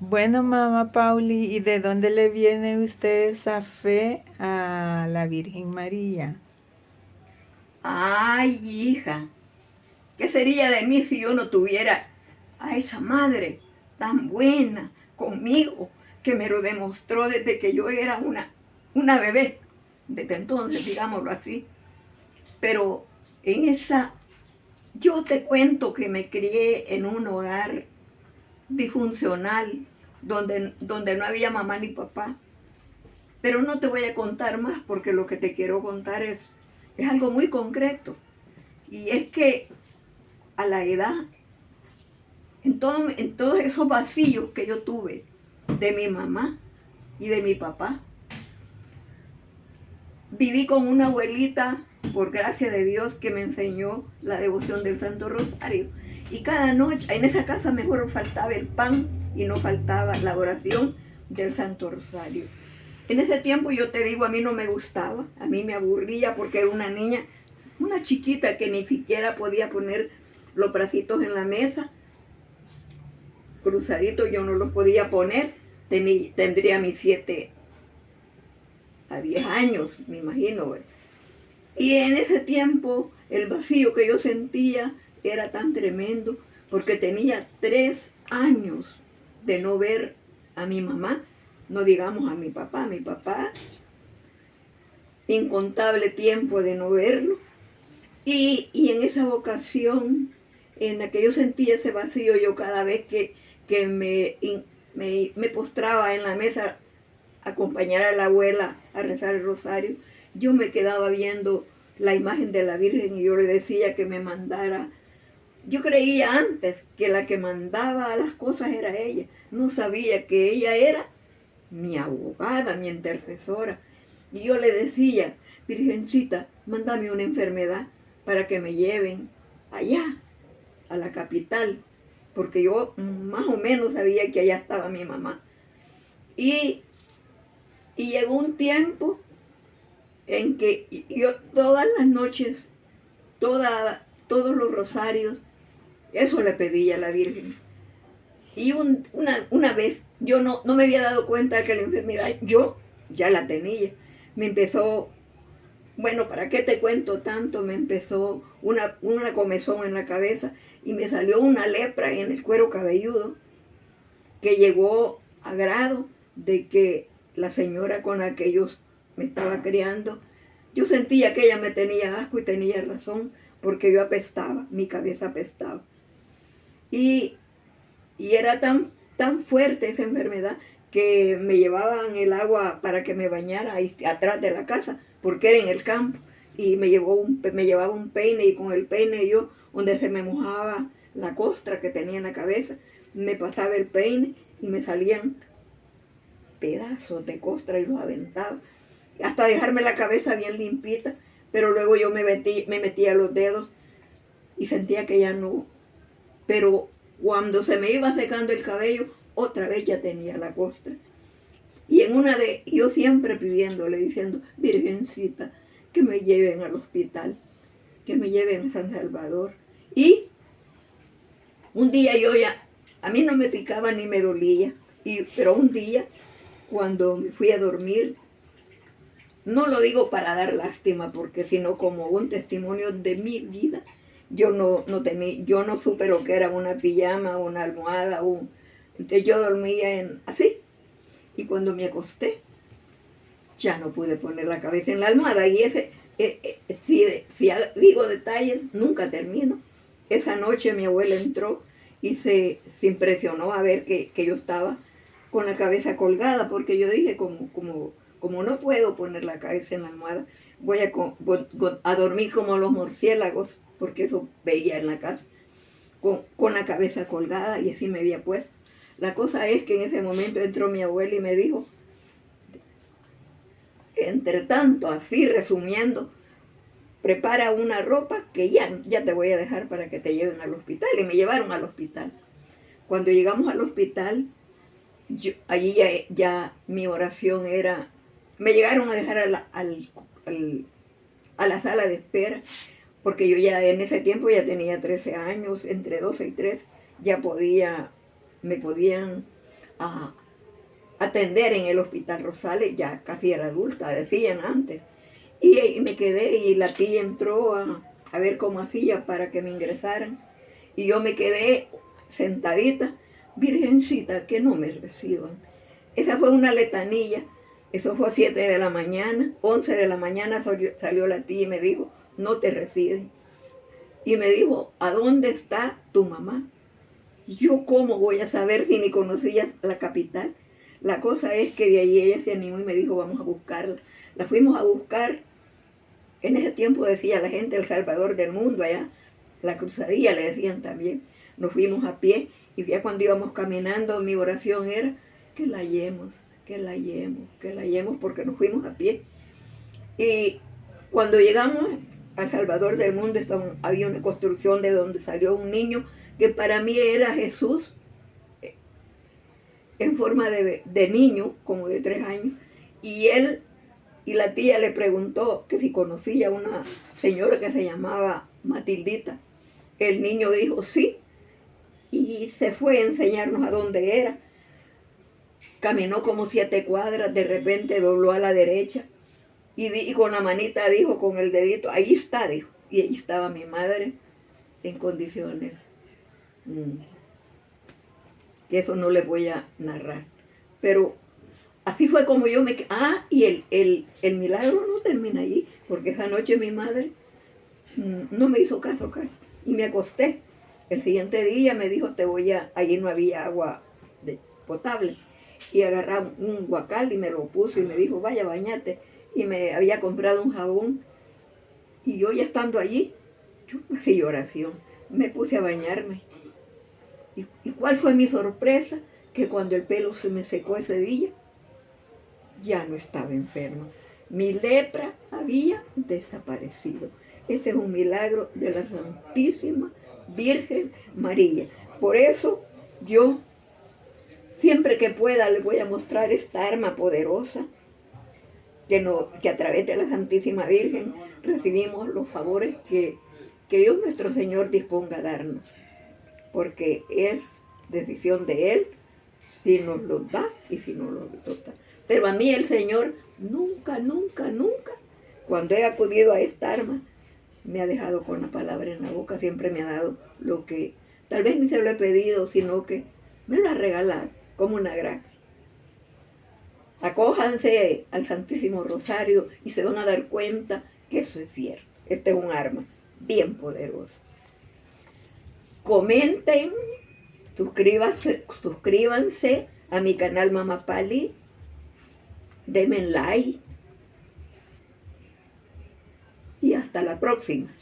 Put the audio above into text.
Bueno, mamá Pauli, ¿y de dónde le viene usted esa fe a la Virgen María? Ay, hija, ¿qué sería de mí si yo no tuviera a esa madre tan buena conmigo que me lo demostró desde que yo era una bebé? Desde entonces, digámoslo así. Pero en esa, yo te cuento que me crié en un hogar disfuncional, donde no había mamá ni papá. Pero no te voy a contar más porque lo que te quiero contar es algo muy concreto. Y es que a la edad, en todos esos vacíos que yo tuve de mi mamá y de mi papá, viví con una abuelita, por gracia de Dios, que me enseñó la devoción del Santo Rosario. Y cada noche, en esa casa mejor faltaba el pan y no faltaba la oración del Santo Rosario. En ese tiempo yo te digo, a mí no me gustaba, a mí me aburría porque era una niña, una chiquita que ni siquiera podía poner los bracitos en la mesa, cruzaditos yo no los podía poner, tendría mis 7 a 10 años, me imagino. Y en ese tiempo el vacío que yo sentía era tan tremendo porque tenía 3 años de no ver a mi mamá, no digamos a mi papá incontable tiempo de no verlo. Y en esa ocasión en la que yo sentía ese vacío, yo cada vez que me postraba en la mesa a acompañar a la abuela a rezar el rosario, yo me quedaba viendo la imagen de la Virgen y yo le decía que me mandara. Yo creía antes que la que mandaba las cosas era ella. No sabía que ella era mi abogada, mi intercesora. Y yo le decía, Virgencita, mándame una enfermedad para que me lleven allá, a la capital, porque yo más o menos sabía que allá estaba mi mamá. Y, y llegó un tiempo en que yo todas las noches, todos los rosarios, eso le pedía a la Virgen. Y una vez yo no me había dado cuenta que la enfermedad yo ya la tenía. Me empezó, bueno, ¿para qué te cuento tanto? Me empezó una comezón en la cabeza y me salió una lepra en el cuero cabelludo que llegó a grado de que la señora con la que yo me estaba criando, yo sentía que ella me tenía asco y tenía razón porque yo apestaba, mi cabeza apestaba. Y y era tan fuerte esa enfermedad que me llevaban el agua para que me bañara ahí atrás de la casa, porque era en el campo. Y me llevaba un peine y con el peine yo, donde se me mojaba la costra que tenía en la cabeza, me pasaba el peine y me salían pedazos de costra y los aventaba. Hasta dejarme la cabeza bien limpita, pero luego yo me metía los dedos y sentía que ya no. Pero cuando se me iba secando el cabello, otra vez ya tenía la costra. Y yo siempre pidiéndole, diciendo, Virgencita, que me lleven al hospital, que me lleven a San Salvador. Y un día a mí no me picaba ni me dolía, pero un día, cuando me fui a dormir, no lo digo para dar lástima, porque sino como un testimonio de mi vida, yo no supe lo que era una pijama, una almohada, entonces yo dormía así. Y cuando me acosté, ya no pude poner la cabeza en la almohada. Y si digo detalles, nunca termino. Esa noche mi abuela entró y se impresionó a ver que yo estaba con la cabeza colgada, porque yo dije, como no puedo poner la cabeza en la almohada, voy a dormir como los murciélagos, porque eso veía en la casa, con la cabeza colgada, y así me había puesto. La cosa es que en ese momento entró mi abuela y me dijo, entre tanto, así resumiendo, prepara una ropa que ya te voy a dejar para que te lleven al hospital. Y me llevaron al hospital. Cuando llegamos al hospital, allí ya mi oración era, me llegaron a dejar a la sala de espera, porque yo ya en ese tiempo ya tenía 13 años, entre 12 y 13, ya me podían a atender en el Hospital Rosales, ya casi era adulta, decían antes. Y me quedé y la tía entró a ver cómo hacía para que me ingresaran. Y yo me quedé sentadita, virgencita, que no me reciban. Esa fue una letanilla. Eso fue a 7 de la mañana, 11 de la mañana salió la tía y me dijo, no te reciben. Y me dijo, ¿a dónde está tu mamá? Y yo, ¿cómo voy a saber si ni conocía la capital? La cosa es que de ahí ella se animó y me dijo, vamos a buscarla. La fuimos a buscar. En ese tiempo decía la gente, El Salvador del mundo, allá, la cruzadilla le decían también. Nos fuimos a pie y ya cuando íbamos caminando, mi oración era que la hallemos, que la hallemos, que la hallemos, porque nos fuimos a pie. Y cuando llegamos al Salvador del mundo, había una construcción de donde salió un niño que para mí era Jesús, en forma de niño, como de 3 años. Y la tía le preguntó que si conocía a una señora que se llamaba Matildita. El niño dijo sí, y se fue a enseñarnos a dónde era. Caminó como 7 cuadras, de repente dobló a la derecha y con la manita dijo, con el dedito, ahí está, dijo. Y ahí estaba mi madre en condiciones que eso no les voy a narrar. Pero así fue como yo me quedé. Y el milagro no termina allí, porque esa noche mi madre no me hizo caso casi. Y me acosté. El siguiente día me dijo, allí no había agua potable. Y agarré un guacal y me lo puso y me dijo, vaya, bañate. Y me había comprado un jabón. Y yo ya estando allí, yo hacía oración. Me puse a bañarme. ¿Y cuál fue mi sorpresa? Que cuando el pelo se me secó ese día, ya no estaba enferma. Mi lepra había desaparecido. Ese es un milagro de la Santísima Virgen María. Por eso yo, siempre que pueda, les voy a mostrar esta arma poderosa que a través de la Santísima Virgen recibimos los favores que Dios nuestro Señor disponga a darnos. Porque es decisión de Él si nos los da y si no los da. Pero a mí el Señor nunca, cuando he acudido a esta arma, me ha dejado con la palabra en la boca. Siempre me ha dado lo que tal vez ni se lo he pedido, sino que me lo ha regalado como una gracia. Acójanse al Santísimo Rosario y se van a dar cuenta que eso es cierto. Este es un arma bien poderosa. Comenten, suscríbanse a mi canal Mamá Pali, denme like y hasta la próxima.